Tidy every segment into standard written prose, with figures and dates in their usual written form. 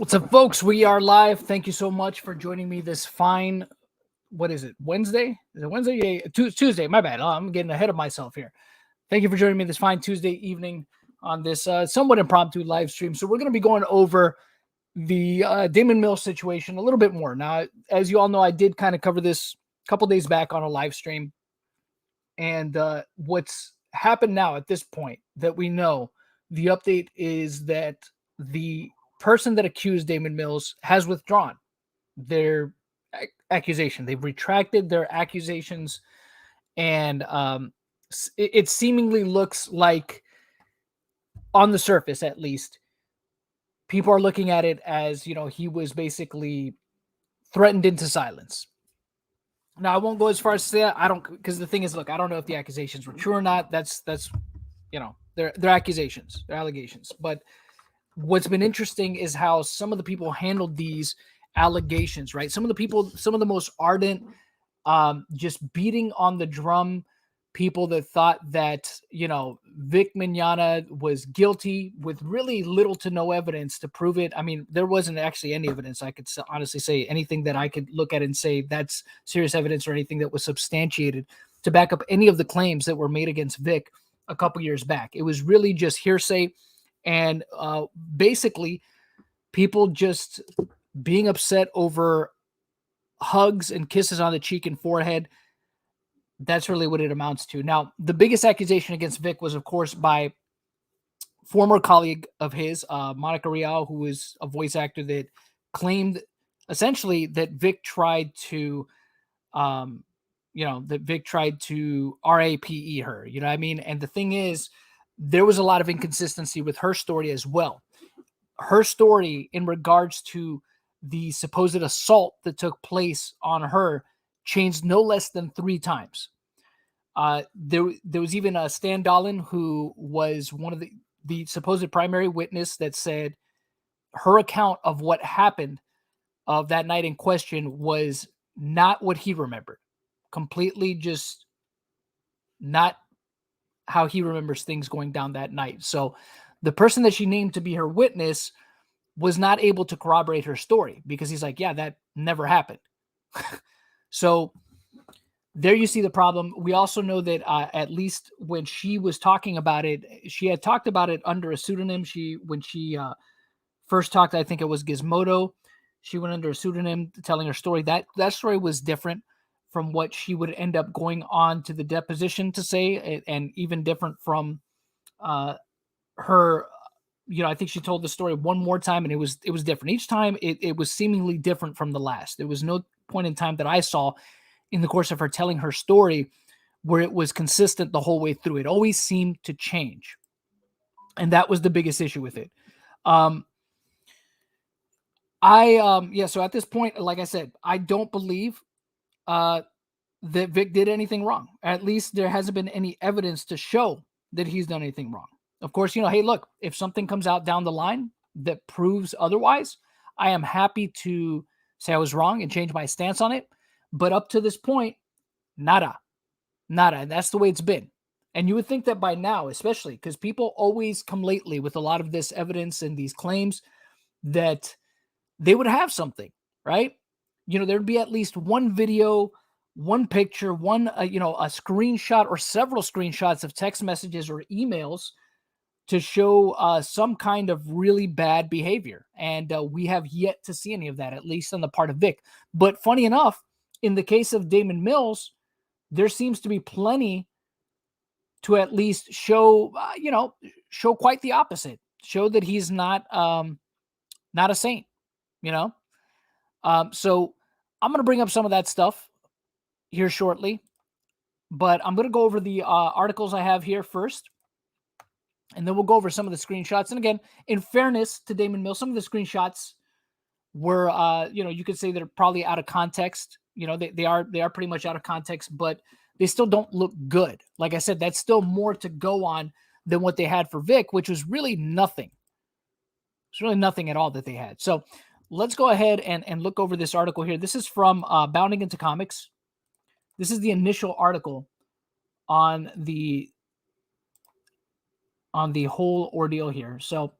What's up, folks? We are live. Thank you so much for joining me this fine, what is it, Wednesday? Is it Wednesday? Yeah, Tuesday. My bad. I'm getting ahead of myself here. Thank you for joining me this fine Tuesday evening on this somewhat impromptu live stream. So we're going to be going over the Damon Mills situation a little bit more. Now, as you all know, I did kind of cover this a couple days back on a live stream. And what's happened now at this point that we know, the update is that the person that accused Damon Mills has withdrawn their accusation. They've retracted their accusations, and it seemingly looks like, on the surface at least, people are looking at it as, he was basically threatened into silence. Now, I won't go as far as to say that. I don't, because the thing is, look, I don't know if the accusations were true or not. That's they're accusations, they're allegations. But what's been interesting is how some of the people handled these allegations, right? Some of the most ardent, just beating on the drum people that thought that, Vic Mignogna was guilty with really little to no evidence to prove it. I mean, there wasn't actually any evidence. I could honestly say anything that I could look at and say that's serious evidence or anything that was substantiated to back up any of the claims that were made against Vic a couple years back. It was really just hearsay and basically people just being upset over hugs and kisses on the cheek and forehead. That's really what it amounts to. Now, the biggest accusation against Vic was, of course, by former colleague of his, Monica Rial, who was a voice actor that claimed essentially that Vic tried to, RAPE her. You know what I mean? And the thing is, there was a lot of inconsistency with her story as well. Her story in regards to the supposed assault that took place on her changed no less than 3 times. There was even a Stan Dolan, who was one of the supposed primary witness, that said her account of what happened of that night in question was not what he remembered. Completely just not how he remembers things going down that night. So the person that she named to be her witness was not able to corroborate her story because he's like, yeah, that never happened. So there you see the problem. We also know that at least when she was talking about it, she had talked about it under a pseudonym. When she first talked, I think it was Gizmodo. She went under a pseudonym telling her story. That story was different from what she would end up going on to the deposition to say, and even different from her. I think she told the story one more time, and it was different. Each time it was seemingly different from the last. There was no point in time that I saw in the course of her telling her story where it was consistent the whole way through. It always seemed to change. And that was the biggest issue with it. So at this point, like I said, I don't believe that Vic did anything wrong. At least there hasn't been any evidence to show that he's done anything wrong. Of course, hey, look, if something comes out down the line that proves otherwise, I am happy to say I was wrong and change my stance on it. But up to this point, nada. And that's the way it's been. And you would think that by now, especially because people always come lately with a lot of this evidence and these claims, that they would have something, right? There'd be at least one video, one picture, one, a screenshot or several screenshots of text messages or emails to show some kind of really bad behavior. And we have yet to see any of that, at least on the part of Vic. But funny enough, in the case of Damon Mills, there seems to be plenty to at least show, show quite the opposite. Show that he's not a saint, So I'm going to bring up some of that stuff here shortly. But I'm going to go over the articles I have here first. And then we'll go over some of the screenshots. And again, in fairness to Damon Mills, some of the screenshots were, you could say they're probably out of context. They are pretty much out of context, but they still don't look good. Like I said, that's still more to go on than what they had for Vic, which was really nothing. It's really nothing at all that they had. So let's go ahead and look over this article here. This is from Bounding into Comics. This is the initial article on the whole ordeal here. So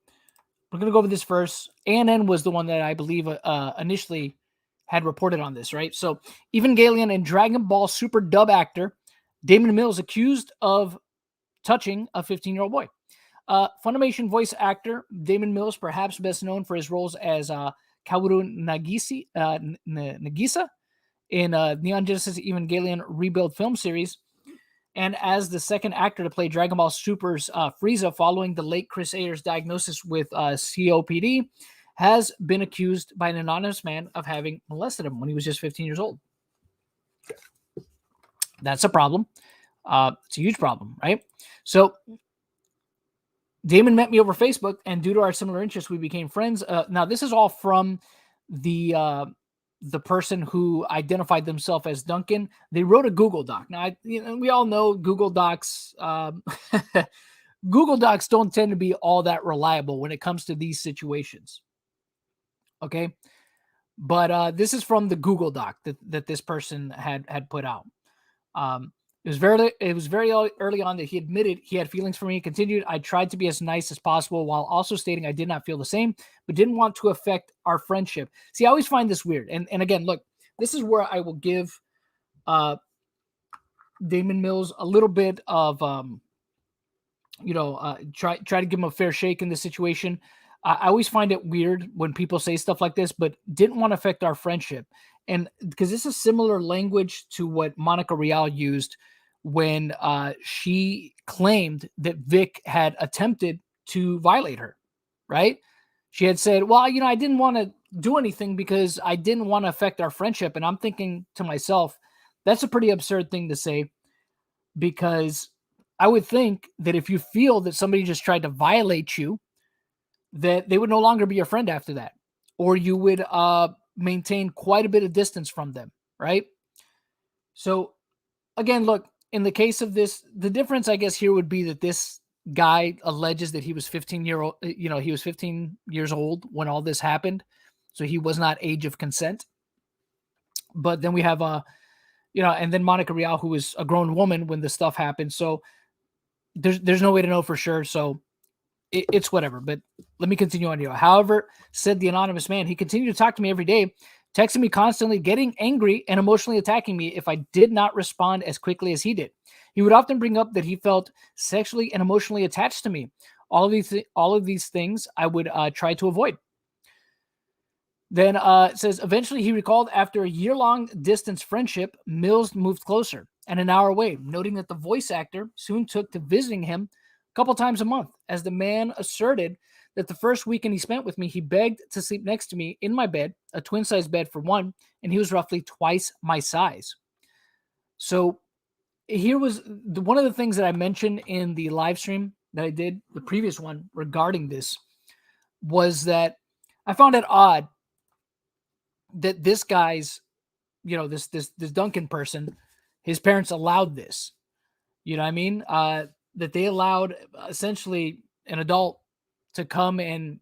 we're going to go over this first. ANN was the one that I believe initially had reported on this, right? So Evangelion and Dragon Ball Super dub actor Damon Mills accused of touching a 15-year-old boy. Funimation voice actor Damon Mills, perhaps best known for his roles as Kaworu Nagisa in Neon Genesis Evangelion Rebuild film series, and as the second actor to play Dragon Ball Super's Frieza following the late Chris Ayer's diagnosis with COPD, has been accused by an anonymous man of having molested him when he was just 15 years old. That's a problem. It's a huge problem, right? So Damon met me over Facebook, and due to our similar interests, we became friends. Now, this is all from the person who identified themselves as Duncan. They wrote a Google Doc. Now, we all know Google Docs. Google Docs don't tend to be all that reliable when it comes to these situations. Okay, but this is from the Google Doc that this person had put out. It was very early on that he admitted he had feelings for me. He continued, I tried to be as nice as possible while also stating I did not feel the same, but didn't want to affect our friendship. See, I always find this weird. And again, look, this is where I will give Damon Mills a little bit of, try to give him a fair shake in this situation. I always find it weird when people say stuff like this, but didn't want to affect our friendship. And because this is similar language to what Monica Rial used when she claimed that Vic had attempted to violate her, right? She had said, well, I didn't want to do anything because I didn't want to affect our friendship. And I'm thinking to myself, that's a pretty absurd thing to say, because I would think that if you feel that somebody just tried to violate you, that they would no longer be your friend after that, or you would maintain quite a bit of distance from them, right? So again, look, in the case of this, the difference, I guess, here would be that this guy alleges that he was 15 years old when all this happened. So he was not age of consent. But then we have, and then Monica Rial, who was a grown woman when this stuff happened. So there's no way to know for sure. So it's whatever, but let me continue on here. However, said the anonymous man, he continued to talk to me every day, texting me constantly, getting angry and emotionally attacking me if I did not respond as quickly as he did. He would often bring up that he felt sexually and emotionally attached to me. All of these things I would try to avoid. Then it says, eventually he recalled after a year-long distance friendship, Mills moved closer and an hour away, noting that the voice actor soon took to visiting him a couple times a month. As the man asserted that the first weekend he spent with me, he begged to sleep next to me in my bed, a twin-size bed for one, and he was roughly twice my size. So here was one of the things that I mentioned in the live stream that I did, the previous one regarding this, was that I found it odd that this guy's, this Duncan person, his parents allowed this. You know what I mean? That they allowed essentially an adult to come and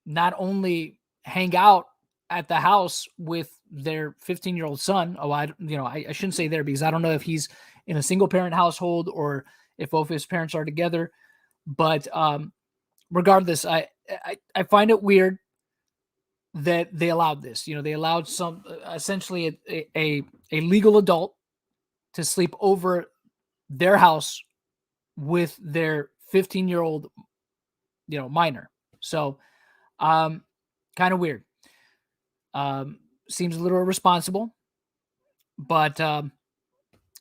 not only hang out at the house with their 15-year-old son. Oh, I shouldn't say there, because I don't know if he's in a single parent household or if both his parents are together. But regardless, I find it weird that they allowed this. They allowed some essentially a legal adult to sleep over their house with their 15-year-old, minor. So, kind of weird. Seems a little irresponsible, but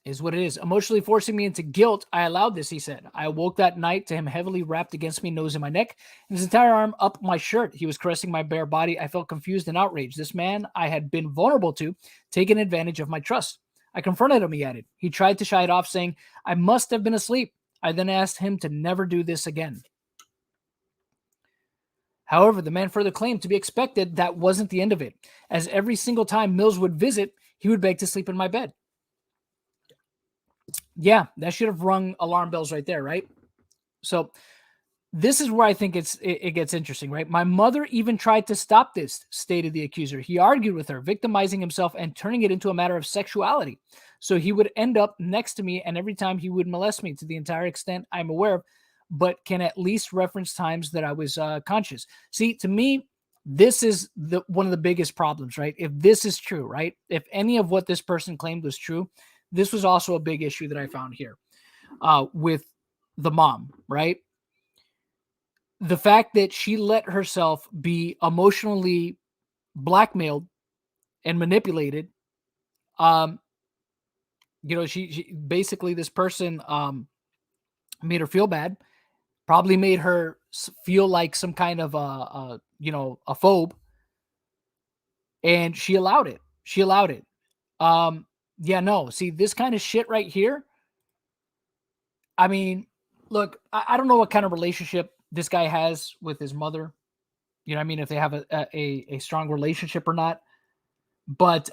is what it is. Emotionally forcing me into guilt, I allowed this, he said. I awoke that night to him heavily wrapped against me, nose in my neck, and his entire arm up my shirt. He was caressing my bare body. I felt confused and outraged. This man I had been vulnerable to, taking advantage of my trust. I confronted him, he added. He tried to shy it off, saying, I must have been asleep. I then asked him to never do this again. However, the man further claimed to be expected that wasn't the end of it, as every single time Mills would visit, he would beg to sleep in my bed. Yeah, that should have rung alarm bells right there, right? So this is where I think it gets interesting, right? My mother even tried to stop this, stated the accuser. He argued with her, victimizing himself and turning it into a matter of sexuality. So he would end up next to me, and every time he would molest me to the entire extent I'm aware of. but can at least reference times that I was conscious. See, to me, this is one of the biggest problems, right? If this is true, right? If any of what this person claimed was true, this was also a big issue that I found here with the mom, right? The fact that she let herself be emotionally blackmailed and manipulated. She basically, this person made her feel bad, probably made her feel like some kind of a phobe, and she allowed it. See, this kind of shit right here. I mean, look, I don't know what kind of relationship this guy has with his mother. You know what I mean? If they have a strong relationship or not. But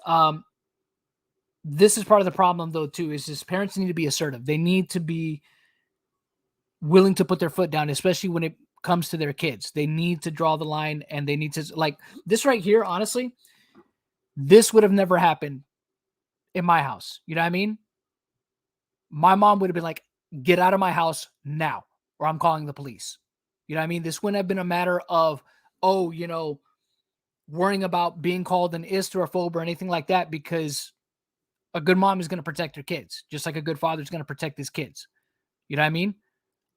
this is part of the problem, though, too, is his parents need to be assertive. They need to be willing to put their foot down, especially when it comes to their kids. They need to draw the line, and they need to, like, this right here, honestly, this would have never happened in my house. You know what I mean? My mom would have been like, get out of my house now, or I'm calling the police. You know what I mean? This wouldn't have been a matter of, worrying about being called an ist or a phobe or anything like that, because a good mom is going to protect her kids, just like a good father is going to protect his kids. You know what I mean?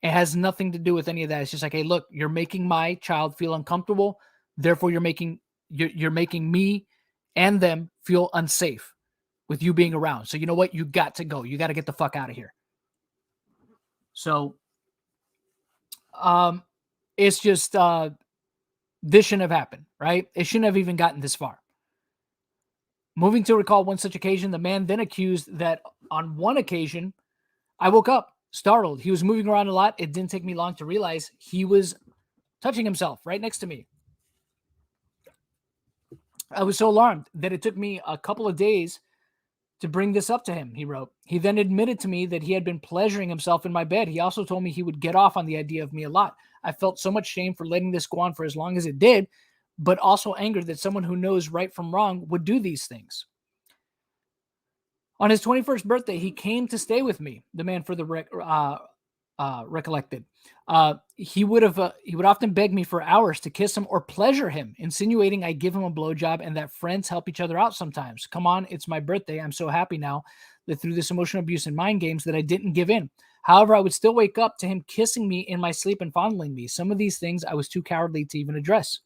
It has nothing to do with any of that. It's just like, hey, look, you're making my child feel uncomfortable. Therefore, you're making me and them feel unsafe with you being around. So you know what? You got to go. You got to get the fuck out of here. So, it's just this shouldn't have happened, right? It shouldn't have even gotten this far. Moving to recall one such occasion, the man then accused that on one occasion, I woke up startled. He was moving around a lot. It didn't take me long to realize he was touching himself right next to me. I was so alarmed that it took me a couple of days to bring this up to him, he wrote. He then admitted to me that he had been pleasuring himself in my bed. He also told me he would get off on the idea of me a lot. I felt so much shame for letting this go on for as long as it did, but also angered that someone who knows right from wrong would do these things. On his 21st birthday, he came to stay with me, the man further recollected. He would often beg me for hours to kiss him or pleasure him, insinuating I give him a blowjob and that friends help each other out sometimes. Come on, it's my birthday. I'm so happy now that through this emotional abuse and mind games that I didn't give in. However, I would still wake up to him kissing me in my sleep and fondling me. Some of these things I was too cowardly to even address.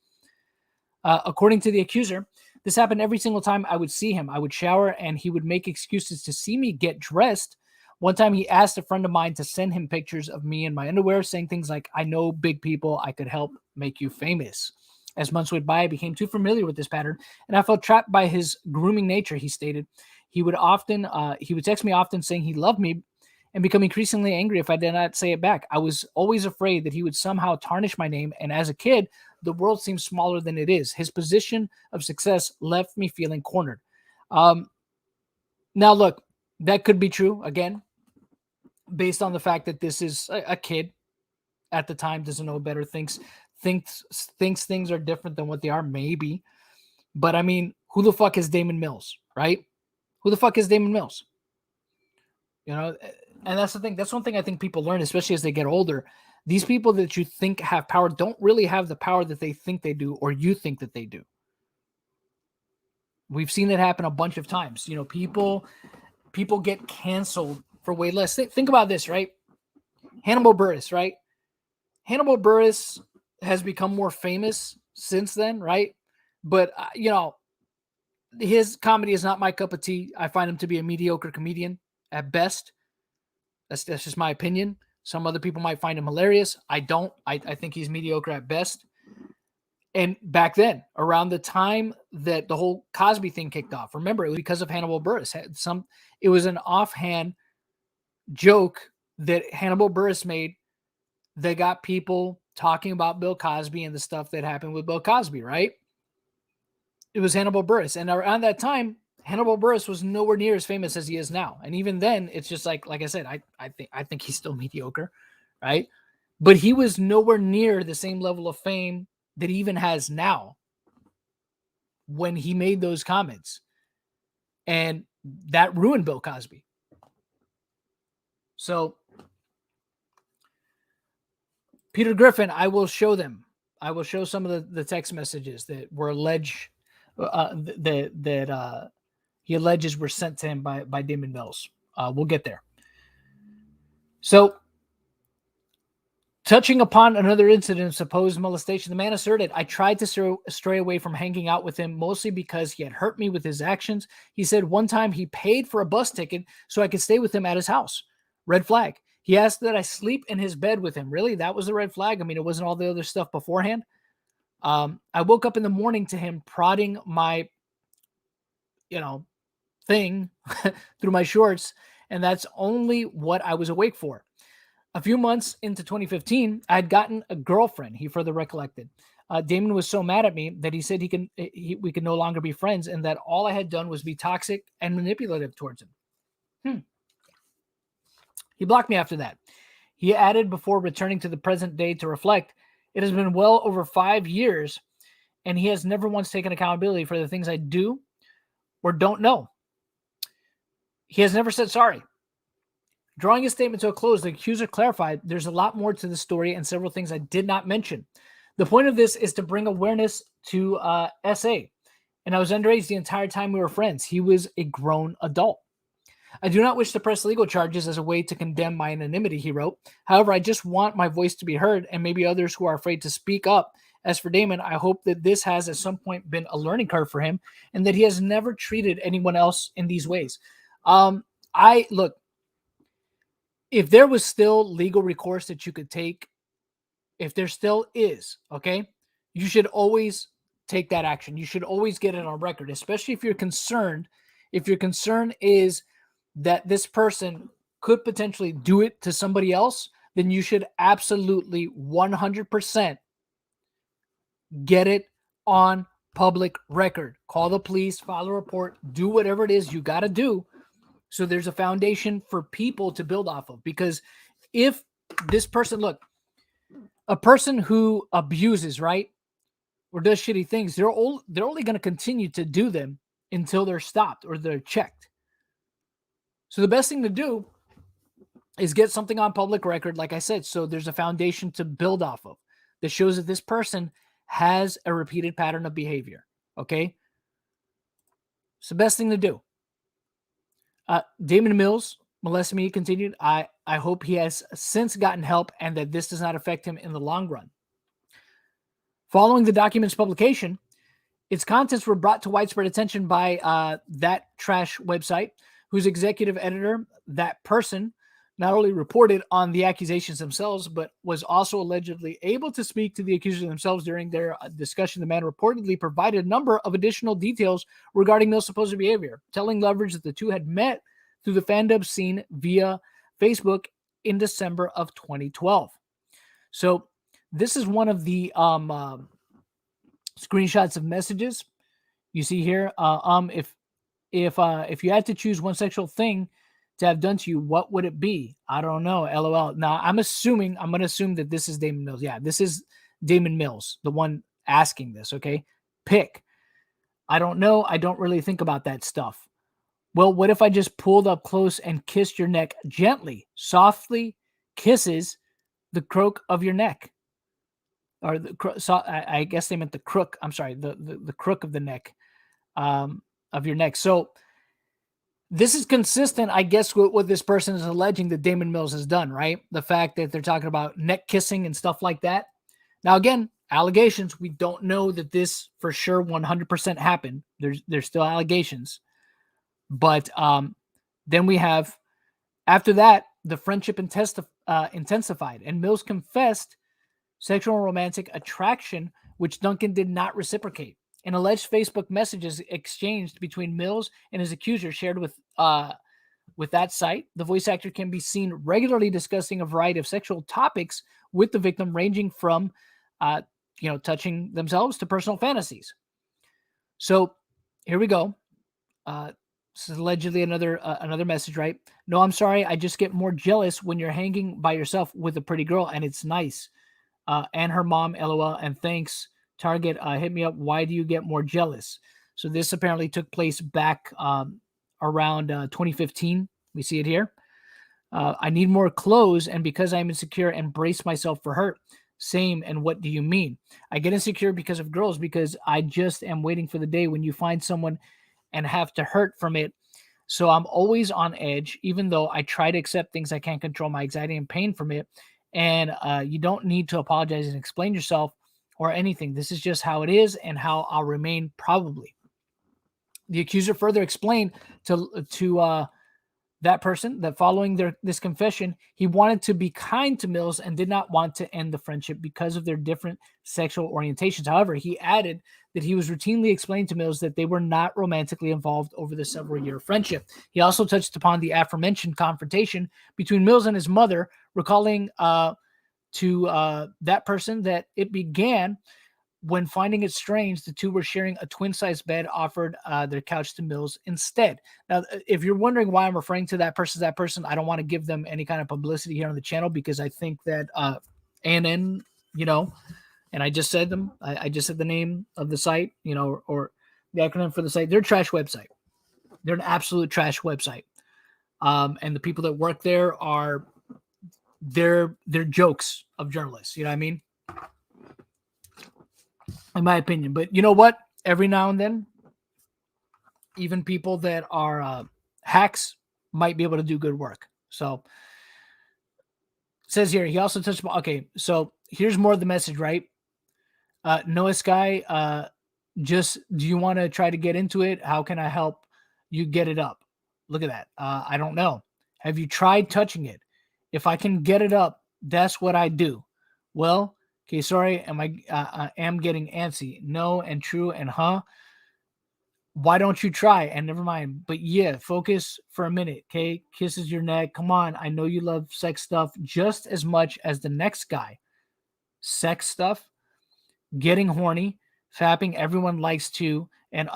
According to the accuser, this happened every single time I would see him. I would shower and he would make excuses to see me get dressed. One time he asked a friend of mine to send him pictures of me in my underwear, saying things like, I know big people, I could help make you famous. As months went by, I became too familiar with this pattern, and I felt trapped by his grooming nature, he stated. He would text me often saying he loved me and become increasingly angry if I did not say it back. I was always afraid that he would somehow tarnish my name, and as a kid, the world seems smaller than it is. His position of success left me feeling cornered. Now, look, that could be true, again, based on the fact that this is a kid at the time, doesn't know better, thinks things are different than what they are, maybe. But, I mean, who the fuck is Damon Mills, right? Who the fuck is Damon Mills? You know, and that's the thing. That's one thing I think people learn, especially as they get older. These people that you think have power don't really have the power that they think they do, or you think that they do. We've seen it happen a bunch of times. You know, people get canceled for way less. Think about this, right? Hannibal Buress, right? Hannibal Buress has become more famous since then, right? But, his comedy is not my cup of tea. I find him to be a mediocre comedian at best. That's just my opinion. Some other people might find him hilarious. I don't. I think he's mediocre at best. And back then, around the time that the whole Cosby thing kicked off, remember, it was because of Hannibal Buress. It was an offhand joke that Hannibal Buress made that got people talking about Bill Cosby and the stuff that happened with Bill Cosby, right? It was Hannibal Buress. And around that time, Hannibal Buress was nowhere near as famous as he is now. And even then, it's just like I said, I think he's still mediocre, right? But he was nowhere near the same level of fame that he even has now when he made those comments. And that ruined Bill Cosby. So Peter Griffin, I will show them. I will show some of the text messages that were alleged that he alleges were sent to him by Damon Mills. We'll get there. So, touching upon another incident of supposed molestation, the man asserted, I tried to stray away from hanging out with him, mostly because he had hurt me with his actions. He said one time he paid for a bus ticket so I could stay with him at his house. Red flag. He asked that I sleep in his bed with him. Really? That was the red flag? I mean, it wasn't all the other stuff beforehand. I woke up in the morning to him prodding my, thing through my shorts, and that's only what I was awake for. A few months into 2015, I had gotten a girlfriend, he further recollected. Damon was so mad at me that he said we could no longer be friends, and that all I had done was be toxic and manipulative towards him. He blocked me after that. He added before returning to the present day to reflect, it has been well over 5 years, and he has never once taken accountability for the things I do or don't know. He has never said sorry. Drawing his statement to a close, the accuser clarified there's a lot more to the story and several things I did not mention. The point of this is to bring awareness to SA. And I was underage the entire time we were friends. He was a grown adult. I do not wish to press legal charges as a way to condemn my anonymity, he wrote. However, I just want my voice to be heard and maybe others who are afraid to speak up. As for Damon, I hope that this has at some point been a learning curve for him and that he has never treated anyone else in these ways. If there was still legal recourse that you could take, if there still is, okay, you should always take that action. You should always get it on record, especially if you're concerned. If your concern is that this person could potentially do it to somebody else, then you should absolutely 100% get it on public record. Call the police, file a report, do whatever it is you got to do. So there's a foundation for people to build off of. Because if this person, look, a person who abuses, right, or does shitty things, they're only going to continue to do them until they're stopped or they're checked. So the best thing to do is get something on public record, like I said, so there's a foundation to build off of that shows that this person has a repeated pattern of behavior, okay? It's the best thing to do. Damon Mills molested me, continued. I hope he has since gotten help and that this does not affect him in the long run. Following the document's publication, its contents were brought to widespread attention by That Trash website, whose executive editor, that person, not only reported on the accusations themselves, but was also allegedly able to speak to the accusers themselves during their discussion. The man reportedly provided a number of additional details regarding Mill's supposed behavior, telling Leverage that the two had met through the fandom scene via Facebook in December of 2012. So this is one of the screenshots of messages you see here. If you had to choose one sexual thing to have done to you, what would it be? I don't know. LOL. Now I'm going to assume that this is Damon Mills. Yeah, this is Damon Mills, the one asking this. Okay. Pick. I don't know. I don't really think about that stuff. Well, what if I just pulled up close and kissed your neck gently, softly kisses the crook of your neck? Or I guess they meant the crook. I'm sorry, the crook of the neck, of your neck. So this is consistent, I guess, with what this person is alleging that Damon Mills has done, right? The fact that they're talking about neck kissing and stuff like that. Now, again, allegations. We don't know that this for sure 100% happened. There's still allegations. But then we have, after that, the friendship intensified, and Mills confessed sexual and romantic attraction, which Duncan did not reciprocate. In alleged Facebook messages exchanged between Mills and his accuser shared with that site, the voice actor can be seen regularly discussing a variety of sexual topics with the victim, ranging from touching themselves to personal fantasies. So here we go. This is allegedly another message, right? No, I'm sorry. I just get more jealous when you're hanging by yourself with a pretty girl, and it's nice. And her mom, LOL, and thanks. Target, hit me up. Why do you get more jealous? So this apparently took place back around 2015. We see it here. I need more clothes, and because I'm insecure and brace myself for hurt. Same, and what do you mean? I get insecure because of girls because I just am waiting for the day when you find someone and have to hurt from it. So I'm always on edge, even though I try to accept things I can't control my anxiety and pain from it. And you don't need to apologize and explain yourself or anything. This is just how it is and how I'll remain probably. The accuser further explained to that person that following this confession, he wanted to be kind to Mills and did not want to end the friendship because of their different sexual orientations. However, he added that he was routinely explaining to Mills that they were not romantically involved over the several-year friendship. He also touched upon the aforementioned confrontation between Mills and his mother, recalling to that person that it began when finding it strange, the two were sharing a twin-sized bed, offered their couch to Mills instead. Now, if you're wondering why I'm referring to that person, I don't want to give them any kind of publicity here on the channel because I think that ANN, and I just said them. I just said the name of the site, or the acronym for the site. They're a trash website. They're an absolute trash website. And the people that work there they're jokes of journalists. You know what I mean? In my opinion. But you know what? Every now and then, even people that are hacks might be able to do good work. So it says here, he also touched upon, okay, so here's more of the message, right? Noah Sky, just, do you want to try to get into it? How can I help you get it up? Look at that. I don't know. Have you tried touching it? If I can get it up, that's what I do. Well, okay, sorry, I am getting antsy. No and true and huh? Why don't you try? And never mind. But yeah, focus for a minute, okay? Kisses your neck. Come on. I know you love sex stuff just as much as the next guy. Sex stuff, getting horny, fapping, everyone likes to. And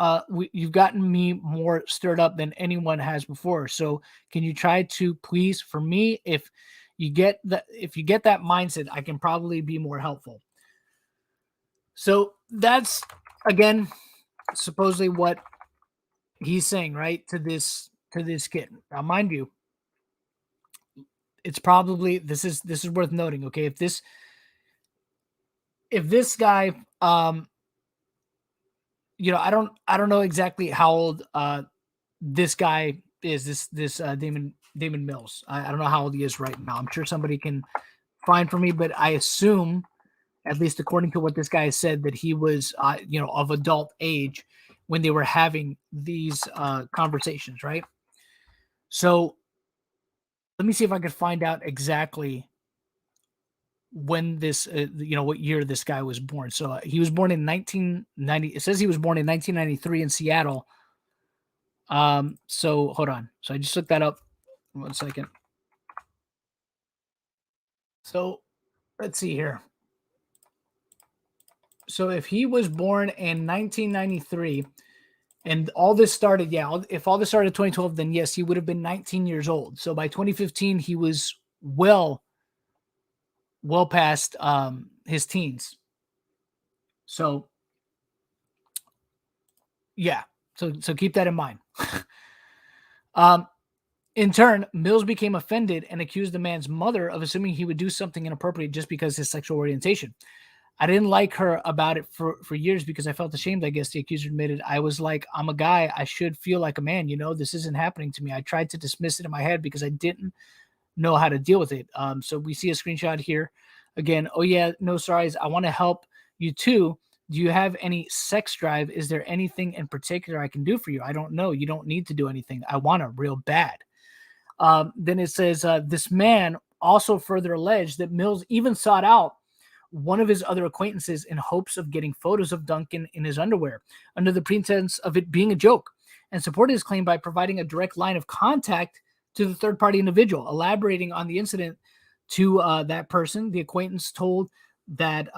you've gotten me more stirred up than anyone has before. So can you try to please, for me, if you get that mindset, I can probably be more helpful. So that's, again, supposedly what he's saying, right, to this kid. Now, mind you, it's probably, this is worth noting, okay? If this guy, I don't know exactly how old this guy is, this Daman Mills. I don't know how old he is right now. I'm sure somebody can find for me, but I assume, at least according to what this guy said, that he was of adult age when they were having these conversations, right? So let me see if I could find out exactly when this, what year this guy was born. So he was born in 1990. It says he was born in 1993 in Seattle. So hold on. So I just looked that up. 1 second. So let's see here. So if he was born in 1993 and all this started, if all this started in 2012, then yes, he would have been 19 years old. So by 2015, he was well past his teens. So yeah, so keep that in mind. In turn, Mills became offended and accused the man's mother of assuming he would do something inappropriate just because his sexual orientation. I didn't like her about it for years because I felt ashamed, I guess the accuser admitted. I was like, I'm a guy. I should feel like a man. This isn't happening to me. I tried to dismiss it in my head because I didn't know how to deal with it. So we see a screenshot here. Again, oh yeah, no sorries. I want to help you too. Do you have any sex drive? Is there anything in particular I can do for you? I don't know. You don't need to do anything. I want to real bad. Then it says, this man also further alleged that Mills even sought out one of his other acquaintances in hopes of getting photos of Duncan in his underwear under the pretense of it being a joke, and supported his claim by providing a direct line of contact to the third-party individual. Elaborating on the incident to that person, the acquaintance told that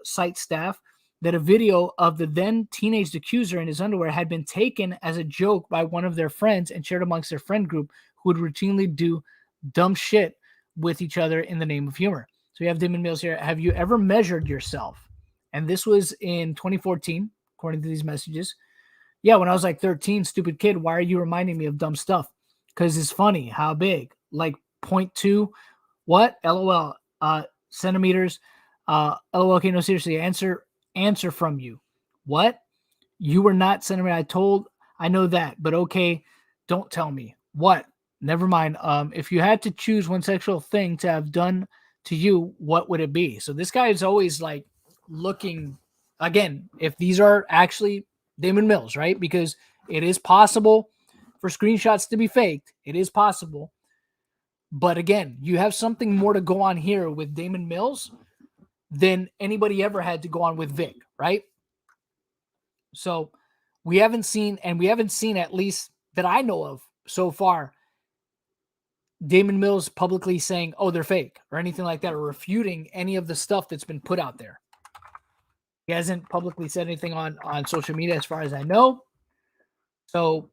site staff that a video of the then teenage accuser in his underwear had been taken as a joke by one of their friends and shared amongst their friend group, who would routinely do dumb shit with each other in the name of humor. So you have Daman Mills here. Have you ever measured yourself? And this was in 2014, according to these messages. Yeah, when I was like 13, stupid kid, why are you reminding me of dumb stuff? Because it's funny. How big? Like 0.2? What? LOL. Centimeters. Oh, okay, no, seriously, answer from you. What? You were not sending me. I know that, but okay, don't tell me. What? Never mind. If you had to choose one sexual thing to have done to you, what would it be? So this guy is always like looking again, if these are actually Damon Mills, right? Because it is possible for screenshots to be faked. It is possible. But again, you have something more to go on here with Damon Mills than anybody ever had to go on with Vic, right? So we haven't seen at least that I know of so far, Damon Mills publicly saying, oh, they're fake or anything like that, or refuting any of the stuff that's been put out there. He hasn't publicly said anything on social media as far as I know. So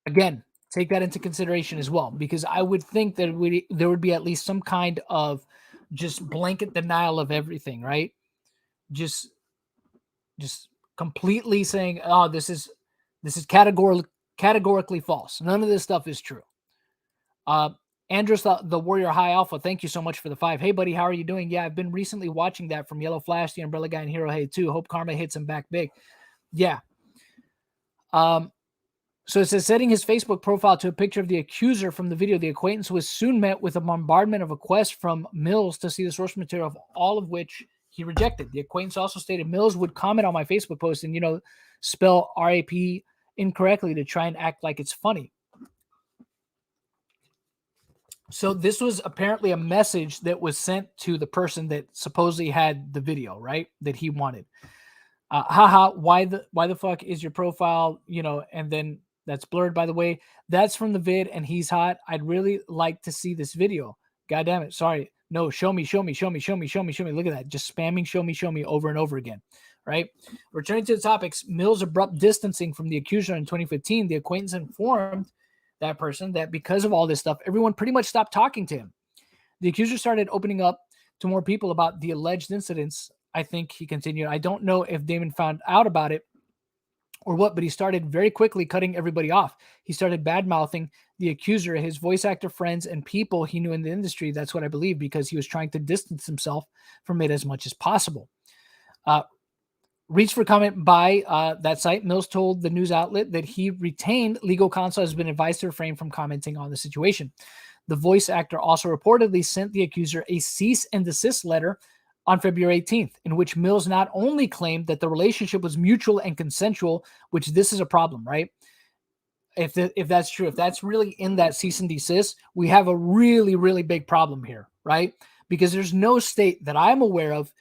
again, take that into consideration as well, because I would think that there would be at least some kind of just blanket denial of everything, right? Just completely saying, oh, this is categorically false. None of this stuff is true. Andrews, the Warrior High Alpha, thank you so much for the 5. Hey, buddy, how are you doing? Yeah, I've been recently watching that from Yellow Flash, the Umbrella Guy, and Hero Hey 2. Hope karma hits him back big. Yeah. So it says, setting his Facebook profile to a picture of the accuser from the video, the acquaintance was soon met with a bombardment of requests from Mills to see the source material, of all of which he rejected. The acquaintance also stated, Mills would comment on my Facebook post and, spell RAP incorrectly to try and act like it's funny. So this was apparently a message that was sent to the person that supposedly had the video, right? That he wanted. Haha, why the fuck is your profile, and then that's blurred, by the way. That's from the vid and he's hot. I'd really like to see this video. God damn it. Sorry. No, show me. Look at that. Just spamming show me over and over again. Right? Returning to the topics, Mills' abrupt distancing from the accuser in 2015, the acquaintance informed that person that because of all this stuff, everyone pretty much stopped talking to him. The accuser started opening up to more people about the alleged incidents. I think he continued, I don't know if Damon found out about it or what, but he started very quickly cutting everybody off. He started bad-mouthing the accuser, his voice actor friends, and people he knew in the industry. That's what I believe, because he was trying to distance himself from it as much as possible. Reached for comment by that site, Mills told the news outlet that he retained legal counsel, has been advised to refrain from commenting on the situation. The voice actor also reportedly sent the accuser a cease and desist letter on February 18th, in which Mills not only claimed that the relationship was mutual and consensual, which this is a problem, right? If that's true, if that's really in that cease and desist, we have a really, really big problem here, right? Because there's no state that I'm aware of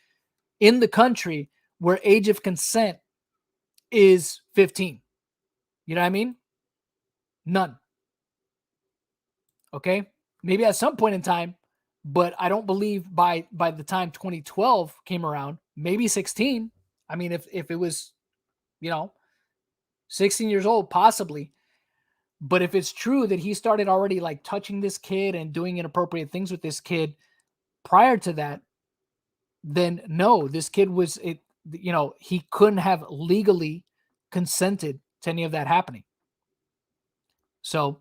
in the country where age of consent is 15. You know what I mean? None. Okay? Maybe at some point in time, but I don't believe by the time 2012 came around, maybe 16. I mean, if it was, 16 years old, possibly. But if it's true that he started already like touching this kid and doing inappropriate things with this kid prior to that, then no, this kid he couldn't have legally consented to any of that happening. So,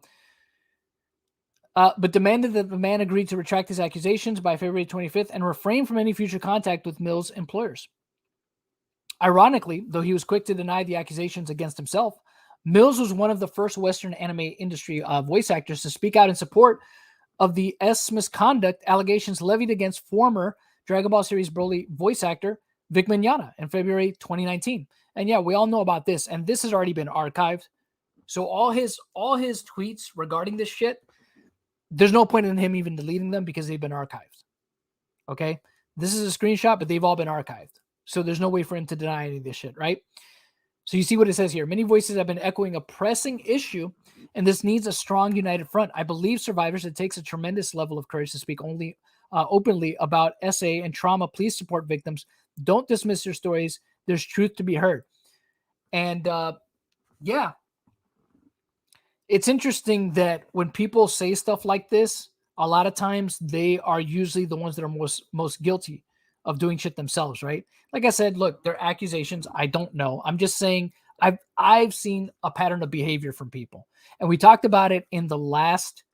but demanded that the man agreed to retract his accusations by February 25th and refrain from any future contact with Mills' employers. Ironically, though he was quick to deny the accusations against himself, Mills was one of the first Western anime industry voice actors to speak out in support of the misconduct allegations levied against former Dragon Ball series Broly voice actor Vic Mignogna in February 2019. And yeah, we all know about this, and this has already been archived. So all his tweets regarding this shit, there's no point in him even deleting them because they've been archived. Okay? This is a screenshot, but they've all been archived. So there's no way for him to deny any of this shit, right? So you see what it says here. Many voices have been echoing a pressing issue, and this needs a strong, united front. I believe survivors, it takes a tremendous level of courage to speak openly about SA and trauma. Please support victims. Don't dismiss your stories. There's truth to be heard. And yeah, it's interesting that when people say stuff like this, a lot of times they are usually the ones that are most guilty of doing shit themselves, right? Like I said, look, they're accusations. I don't know. I'm just saying I've seen a pattern of behavior from people. And we talked about it in the last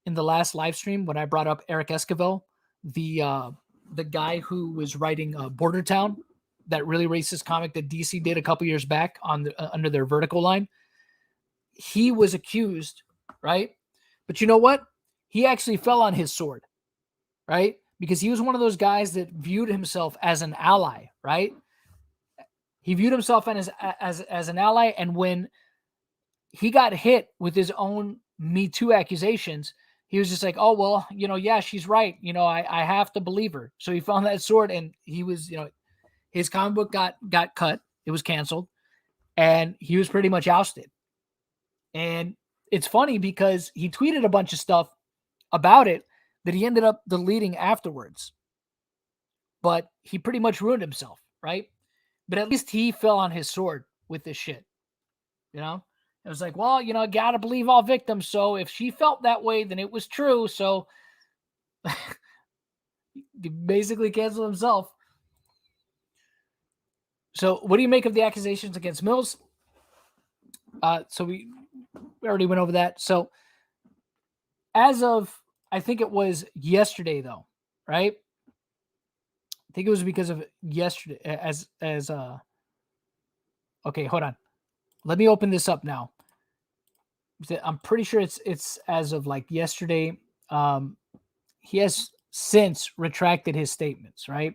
live stream when I brought up Eric Esquivel, the the guy who was writing Border Town, that really racist comic that DC did a couple years back on under their Vertical line. He was accused, right? But you know what? He actually fell on his sword, right? Because he was one of those guys that viewed himself as an ally, right? He viewed himself as an ally, and when he got hit with his own Me Too accusations, he was just like, oh, well, yeah, she's right. I have to believe her. So he found that sword, and he was, his comic book got cut. It was canceled, and he was pretty much ousted. And it's funny because he tweeted a bunch of stuff about it that he ended up deleting afterwards. But he pretty much ruined himself, right? But at least he fell on his sword with this shit, It was like, well, gotta believe all victims. So if she felt that way, then it was true. So he basically canceled himself. So what do you make of the accusations against Mills? So we already went over that. So as of, I think it was yesterday though, right? I think it was because of yesterday okay, hold on. Let me open this up now. I'm pretty sure it's as of like yesterday. He has since retracted his statements, right?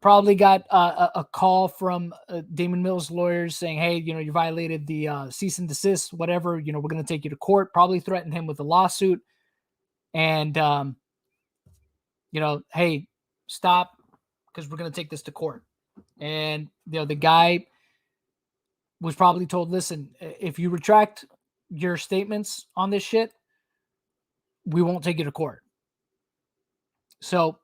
Probably got a call from Daman Mills' lawyers saying, hey, you violated the cease and desist, whatever, we're going to take you to court, probably threatened him with a lawsuit. And, hey, stop, because we're going to take this to court. And, the guy was probably told, listen, if you retract your statements on this shit, we won't take you to court. So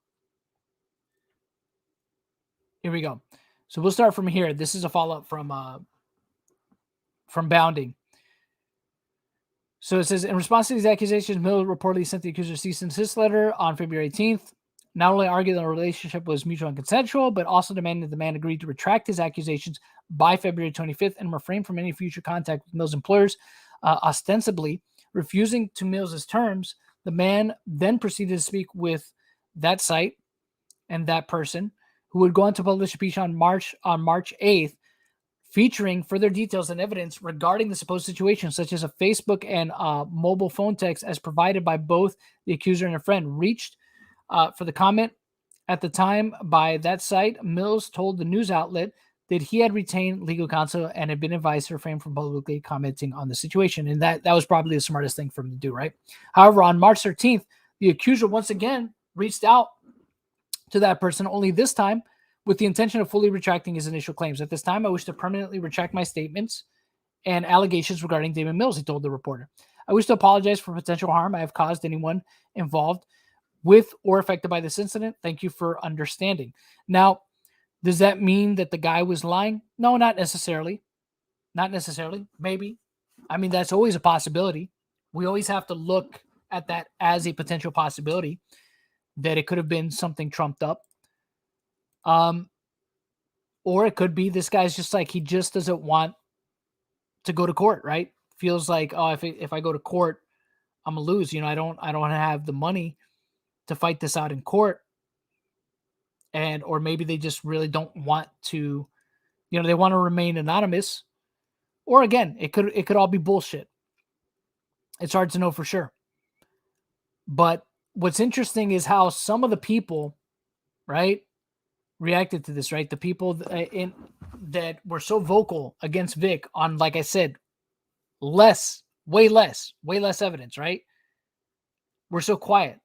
here we go. So we'll start from here. This is a follow-up from Bounding. So it says, in response to these accusations, Miller reportedly sent the accuser a cease and desist letter on February 18th. Not only argued that the relationship was mutual and consensual, but also demanded the man agreed to retract his accusations by February 25th and refrain from any future contact with Mills' employers, ostensibly refusing to Mills' terms. The man then proceeded to speak with that site and that person, who would go on to publish a piece on March 8th, featuring further details and evidence regarding the supposed situation, such as a Facebook and mobile phone text as provided by both the accuser and a friend. Reached for the comment at the time by that site, Mills told the news outlet that he had retained legal counsel and had been advised to refrain from publicly commenting on the situation. And that was probably the smartest thing for him to do, right? However, on March 13th, the accuser once again reached out to that person, only this time with the intention of fully retracting his initial claims. At this time, I wish to permanently retract my statements and allegations regarding Daman Mills, he told the reporter. I wish to apologize for potential harm I have caused anyone involved with or affected by this incident. Thank you for understanding. Now, does that mean that the guy was lying? No, not necessarily. Not necessarily. Maybe. I mean, that's always a possibility. We always have to look at that as a potential possibility, that it could have been something trumped up. Or it could be this guy's just like, he just doesn't want to go to court, right? Feels like, oh, if I go to court, I'm gonna lose. I don't have the money to fight this out in court. Or maybe they just really don't want to, they want to remain anonymous. Or again, it could all be bullshit. It's hard to know for sure. But what's interesting is how some of the people, right, reacted to this, right? The people that were so vocal against Vic on, like I said, way less evidence, right? We're so quiet.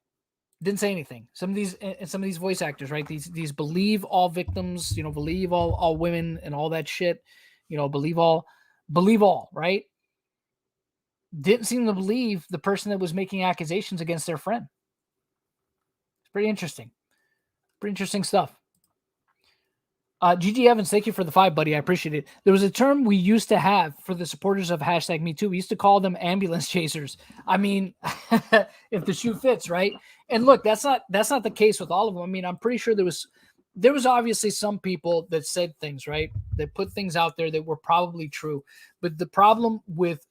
Didn't say anything. Some of these voice actors, right? These believe all victims, believe all women and all that shit, believe all, right? Didn't seem to believe the person that was making accusations against their friend. It's pretty interesting. Pretty interesting stuff. GG Evans, thank you for the 5, buddy. I appreciate it. There was a term we used to have for the supporters of #MeToo. We used to call them ambulance chasers. I mean, if the shoe fits, right? And look, that's not the case with all of them. I mean, I'm pretty sure there was obviously some people that said things, right? That put things out there that were probably true. But the problem with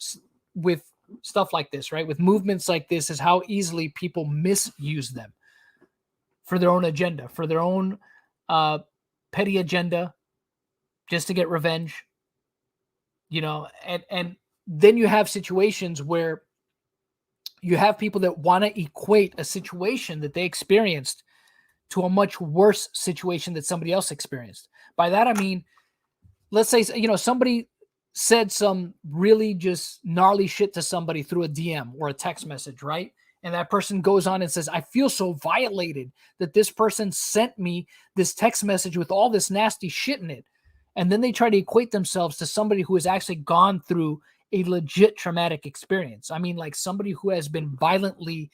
stuff like this, right? With movements like this, is how easily people misuse them for their own agenda, for their own petty agenda, just to get revenge, and then you have situations where you have people that want to equate a situation that they experienced to a much worse situation that somebody else experienced. By that, I mean, let's say, somebody said some really just gnarly shit to somebody through a DM or a text message, right? And that person goes on and says, I feel so violated that this person sent me this text message with all this nasty shit in it. And then they try to equate themselves to somebody who has actually gone through a legit traumatic experience. I mean, like somebody who has been violently,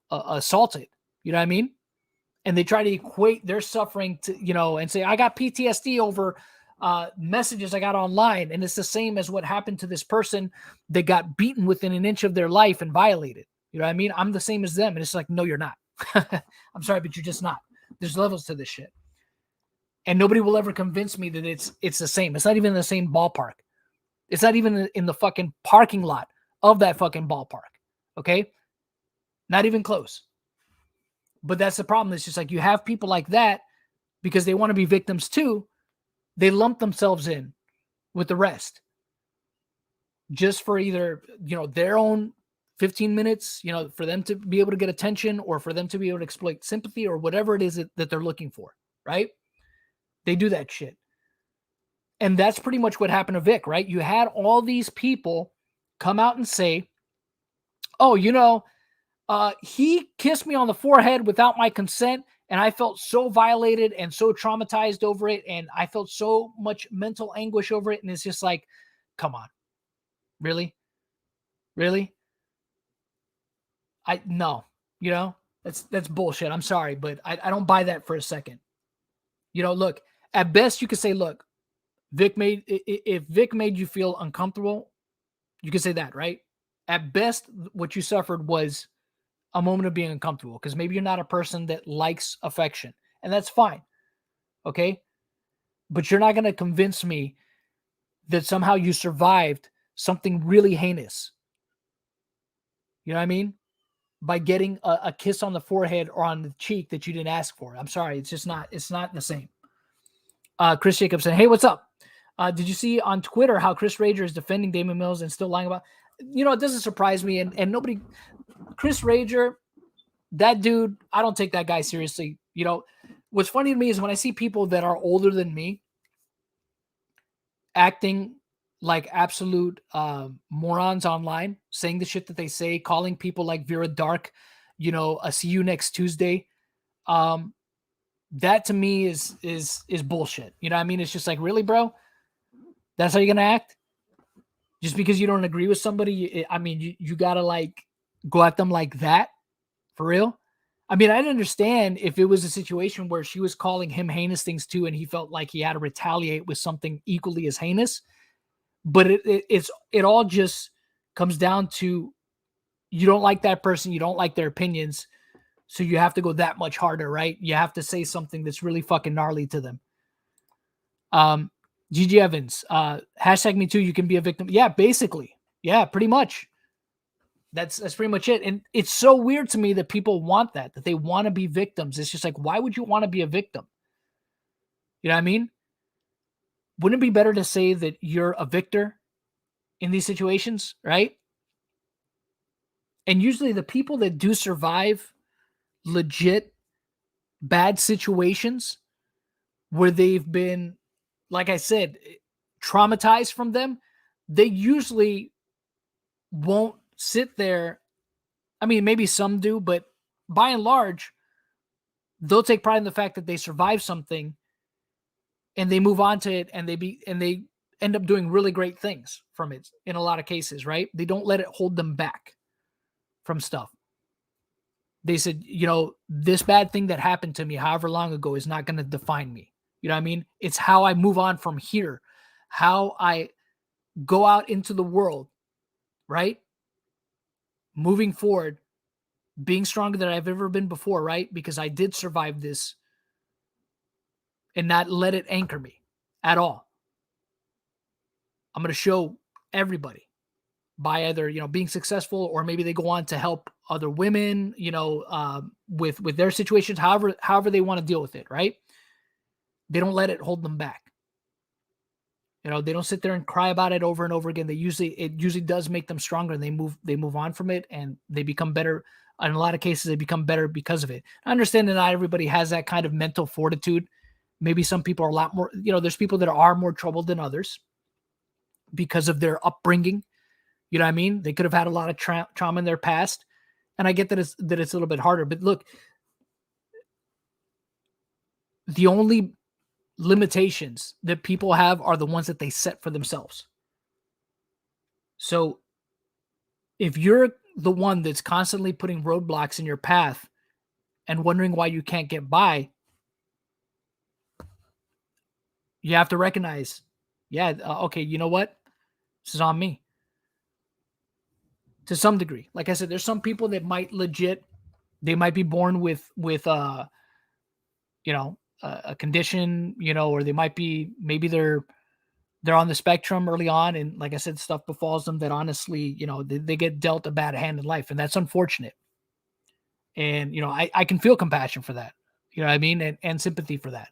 assaulted. You know what I mean? And they try to equate their suffering to, and say, I got PTSD over messages I got online. And it's the same as what happened to this person that got beaten within an inch of their life and violated. You know what I mean? I'm the same as them. And it's like, no, you're not. I'm sorry, but you're just not. There's levels to this shit. And nobody will ever convince me that it's the same. It's not even in the same ballpark. It's not even in the fucking parking lot of that fucking ballpark. Okay? Not even close. But that's the problem. It's just like you have people like that because they want to be victims too. They lump themselves in with the rest just for either, their own 15 minutes, for them to be able to get attention or for them to be able to exploit sympathy or whatever it is that they're looking for, right? They do that shit. And that's pretty much what happened to Vic, right? You had all these people come out and say, oh, he kissed me on the forehead without my consent, and I felt so violated and so traumatized over it, and I felt so much mental anguish over it, and it's just like, come on. Really? Really? No. That's bullshit. I'm sorry, but I don't buy that for a second. Look, at best you could say, look, if Vic made you feel uncomfortable, you could say that, right? At best, what you suffered was a moment of being uncomfortable because maybe you're not a person that likes affection, and that's fine. Okay. But you're not going to convince me that somehow you survived something really heinous. You know what I mean? By getting a kiss on the forehead or on the cheek that you didn't ask for. I'm sorry. It's not the same. Chris Jacobs said, hey, what's up? Did you see on Twitter how Chris Rager is defending Damon Mills and still lying about, it doesn't surprise me. And nobody, Chris Rager, that dude, I don't take that guy seriously. What's funny to me is when I see people that are older than me acting like absolute morons online, saying the shit that they say, calling people like Vera Dark, a see you next Tuesday. That to me is bullshit. You know what I mean? It's just like, really, bro? That's how you're going to act? Just because you don't agree with somebody, you got to like go at them like that? For real? I mean, I'd understand if it was a situation where she was calling him heinous things too, and he felt like he had to retaliate with something equally as heinous. But it all just comes down to you don't like that person, you don't like their opinions, so you have to go that much harder, right? You have to say something that's really fucking gnarly to them. GG Evans, hashtag me too, you can be a victim. Yeah, basically. Yeah, pretty much. That's pretty much it. And it's so weird to me that people want that they want to be victims. It's just like, why would you want to be a victim? You know what I mean? Wouldn't it be better to say that you're a victor in these situations, right? And usually the people that do survive legit bad situations where they've been, like I said, traumatized from them, they usually won't sit there. I mean, maybe some do, but by and large, they'll take pride in the fact that they survived something and they move on to it and they end up doing really great things from it in a lot of cases, right? They don't let it hold them back from stuff. They said, this bad thing that happened to me however long ago is not going to define me. You know what I mean? It's how I move on from here, how I go out into the world, right? Moving forward, being stronger than I've ever been before, right? Because I did survive this and not let it anchor me at all. I'm going to show everybody by either, being successful or maybe they go on to help other women, with their situations, however they want to deal with it, right? They don't let it hold them back. They don't sit there and cry about it over and over again. It usually does make them stronger, and they move on from it, and they become better. In a lot of cases, they become better because of it. I understand that not everybody has that kind of mental fortitude. Maybe some people are a lot more, there's people that are more troubled than others because of their upbringing. You know what I mean? They could have had a lot of trauma in their past. And I get that it's a little bit harder. But look, the only limitations that people have are the ones that they set for themselves. So if you're the one that's constantly putting roadblocks in your path and wondering why you can't get by, you have to recognize, okay, you know what? This is on me. To some degree. Like I said, there's some people that might they might be born with a condition, or they might be, maybe they're on the spectrum early on. And like I said, stuff befalls them that honestly, they get dealt a bad hand in life, and that's unfortunate. And, I can feel compassion for that, you know what I mean? And sympathy for that.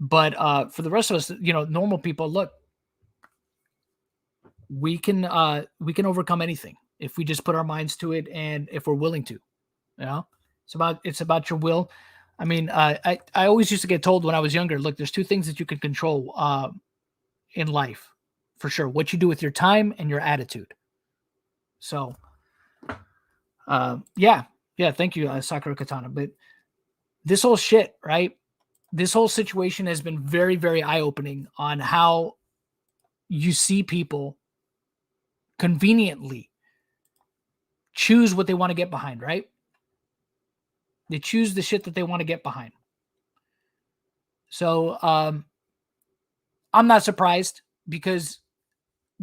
But for the rest of us, normal people, look, we can overcome anything if we just put our minds to it, and if we're willing to. It's about your will. I mean, I always used to get told when I was younger, look, there's two things that you can control in life, for sure: what you do with your time and your attitude. So, thank you, Sakura Katana. But this whole shit, right? This whole situation has been very, very eye-opening on how you see people conveniently choose what they want to get behind, right? They choose the shit that they want to get behind. So I'm not surprised, because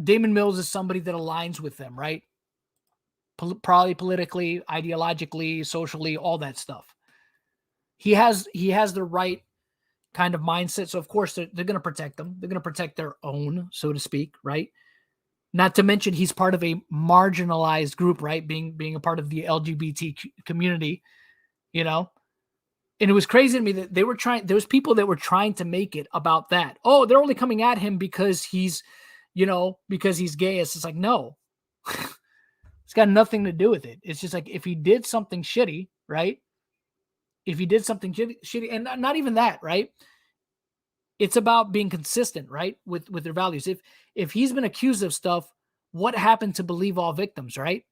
Daman Mills is somebody that aligns with them, right? Probably politically, ideologically, socially, all that stuff. He has the right kind of mindset. So of course they're going to protect them. They're going to protect their own, so to speak, right? Not to mention he's part of a marginalized group, right? Being a part of the LGBT community, And it was crazy to me that there was people that were trying to make it about that. Oh, they're only coming at him because he's gay. It's just like, no, it's got nothing to do with it. It's just like, if he did something shitty, right? If he did something shitty, and not even that, right? It's about being consistent, right? With their values. If he's been accused of stuff, what happened to believe all victims, right?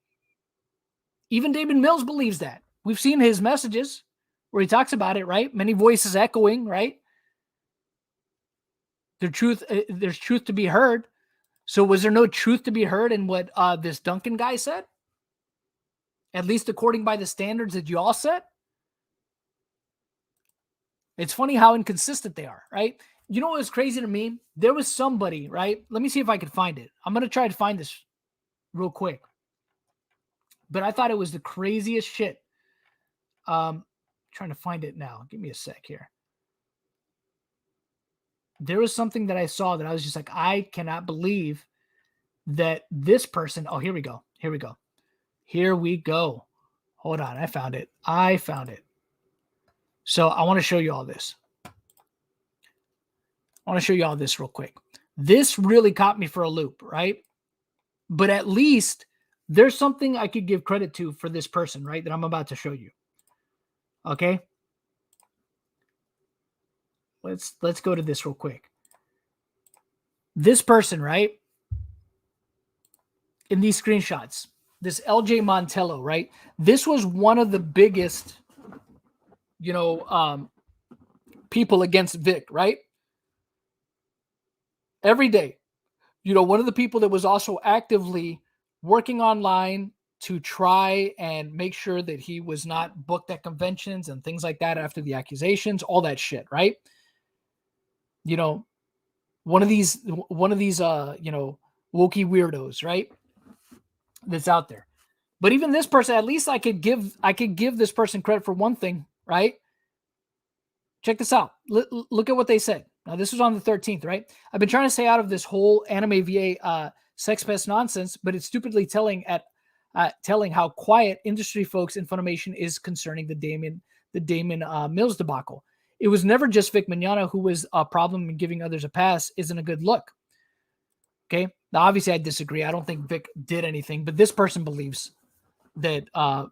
Even David Mills believes that. We've seen his messages where he talks about it, right? Many voices echoing, right? There's truth to be heard. So was there no truth to be heard in what this Duncan guy said? At least according by the standards that you all set? It's funny how inconsistent they are, right? You know what was crazy to me? There was somebody, right? Let me see if I can find it. I'm going to try to find this real quick. But I thought it was the craziest shit. Trying to find it now. Give me a sec here. There was something that I saw that I was just like, I cannot believe that this person. Oh, here we go. Here we go. Hold on. I found it. So I want to show you all this. Real quick. This really caught me for a loop, right? But at least there's something I could give credit to for this person, right? That I'm about to show you. Okay. Let's go to this real quick. This person, right? In these screenshots, this LJ Montello, right? This was one of the biggest, people against Vic, right? Every day. One of the people that was also actively working online to try and make sure that he was not booked at conventions and things like that after the accusations, all that shit, right? One of these wokey weirdos, right? That's out there. But even this person, at least I could give this person credit for one thing, right? Check this out. Look at what they said. Now, this was on the 13th, right? I've been trying to stay out of this whole anime VA sex pest nonsense, but it's stupidly telling at telling how quiet industry folks in Funimation is concerning the Daman Mills debacle. It was never just Vic Mignogna who was a problem, and giving others a pass isn't a good look. Okay. Now, obviously, I disagree. I don't think Vic did anything, but this person believes that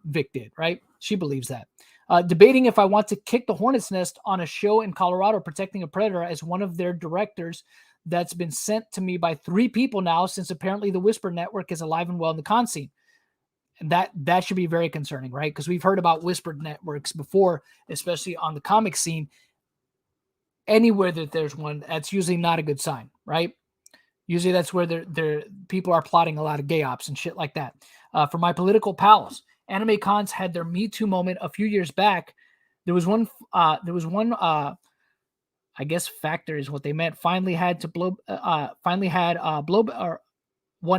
Vic did, right? She believes that. Debating if I want to kick the hornet's nest on a show in Colorado protecting a predator as one of their directors that's been sent to me by 3 people now, since apparently the Whisper Network is alive and well in the con scene. And that should be very concerning, right? Because we've heard about whispered networks before, especially on the comic scene. Anywhere that there's one, that's usually not a good sign, right? Usually that's where they're people are plotting a lot of gay ops and shit like that. For my political pals, anime cons had their Me Too moment a few years back. There was one. I guess factor is what they meant. Finally had one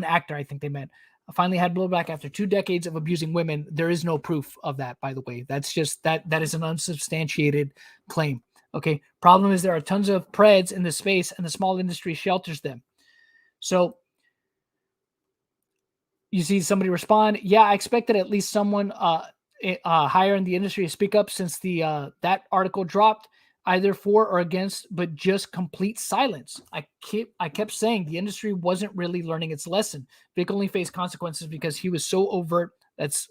actor. I think they meant finally had blowback after 2 decades of abusing women. There is no proof of that, by the way. That's just that is an unsubstantiated claim. Okay. Problem is there are tons of preds in the space, and the small industry shelters them. So you see somebody respond, yeah, I expected at least someone higher in the industry to speak up since the that article dropped, either for or against, but just complete silence. I kept saying the industry wasn't really learning its lesson. Vic only faced consequences because he was so overt. That's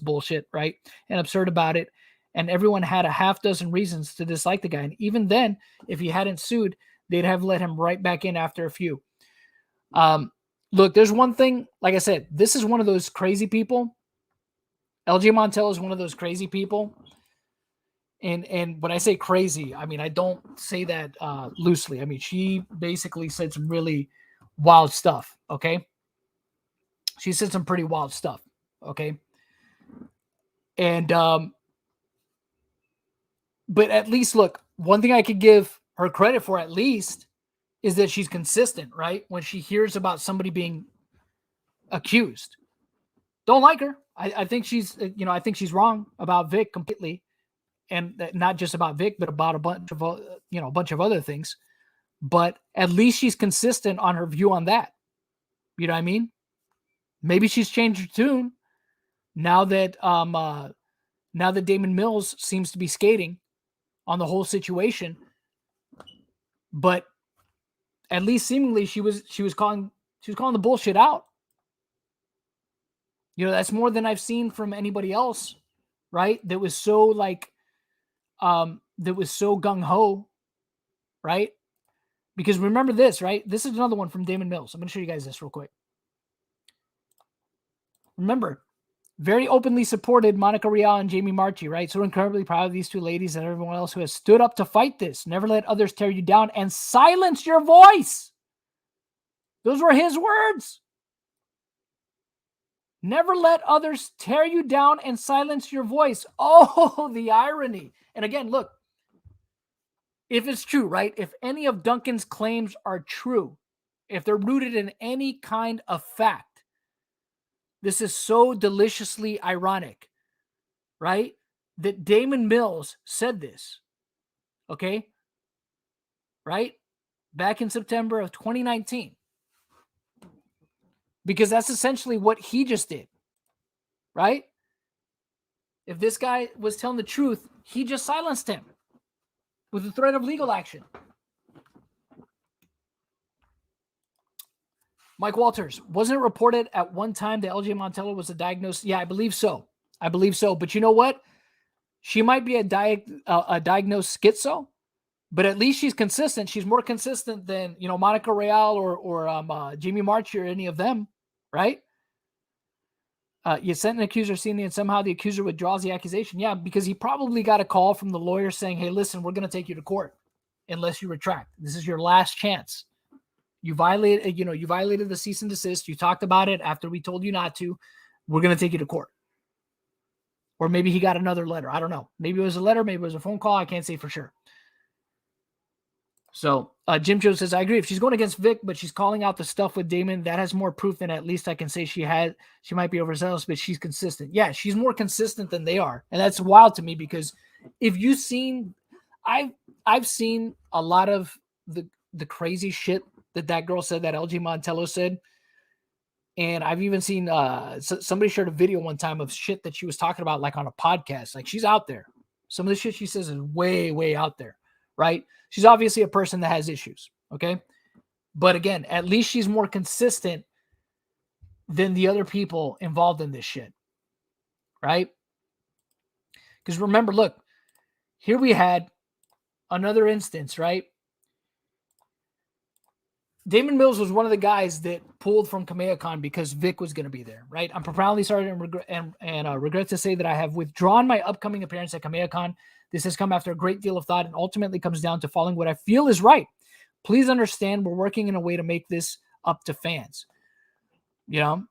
bullshit, right? And absurd about it. And everyone had a half dozen reasons to dislike the guy. And even then, if he hadn't sued, they'd have let him right back in after a few. Look, there's one thing, like I said, this is one of those crazy people. LJ Montello is one of those crazy people. And when I say crazy, I mean, I don't say that loosely. I mean, she basically said some really wild stuff, okay? She said some pretty wild stuff, okay? And, but at least, look, one thing I could give her credit for at least is that she's consistent, right? When she hears about somebody being accused. Don't like her. I think she's, I think she's wrong about Vic completely. And not just about Vic, but about a bunch of other things. But at least she's consistent on her view on that. You know what I mean? Maybe she's changed her tune now that Daman Mills seems to be skating on the whole situation. But at least seemingly she was calling the bullshit out. That's more than I've seen from anybody else, right? That was so gung ho, right? Because remember this, right? This is another one from Daman Mills. I'm going to show you guys this real quick. Remember, very openly supported Monica Rial and Jamie Marchi, right? So incredibly proud of these 2 ladies and everyone else who has stood up to fight this. Never let others tear you down and silence your voice. Those were his words. Never let others tear you down and silence your voice. Oh, the irony. And again, look, if it's true, right? If any of Duncan's claims are true, if they're rooted in any kind of fact, this is so deliciously ironic, right? That Daman Mills said this, okay? Right? Back in September of 2019. Because that's essentially what he just did, right? If this guy was telling the truth, he just silenced him with the threat of legal action. Mike Walters, wasn't it reported at one time that LJ Montello was a diagnosed? Yeah, I believe so. But you know what? She might be a diagnosed schizo, but at least she's consistent. She's more consistent than, Monica Real or Jamie Marchi or any of them, right? You sent an accuser scene and somehow the accuser withdraws the accusation. Yeah, because he probably got a call from the lawyer saying, hey, listen, we're going to take you to court unless you retract. This is your last chance. You violated the cease and desist. You talked about it after we told you not to. We're going to take you to court. Or maybe he got another letter. I don't know. Maybe it was a letter. Maybe it was a phone call. I can't say for sure. So Jim Joe says, I agree. If she's going against Vic, but she's calling out the stuff with Daman, that has more proof than at least I can say she might be overzealous, but she's consistent. Yeah, she's more consistent than they are. And that's wild to me because if you've seen, I've seen a lot of the crazy shit that girl said, that LG Montello said. And I've even seen somebody shared a video one time of shit that she was talking about, like on a podcast. Like, she's out there. Some of the shit she says is way, way out there, right? She's obviously a person that has issues, okay? But again, at least she's more consistent than the other people involved in this shit, right? Because remember, look, here we had another instance, right? Daman Mills was one of the guys that pulled from KamehaCon because Vic was going to be there, right? I'm profoundly sorry and regret to say that I have withdrawn my upcoming appearance at KamehaCon. This has come after a great deal of thought and ultimately comes down to following what I feel is right. Please understand we're working in a way to make this up to fans. You know?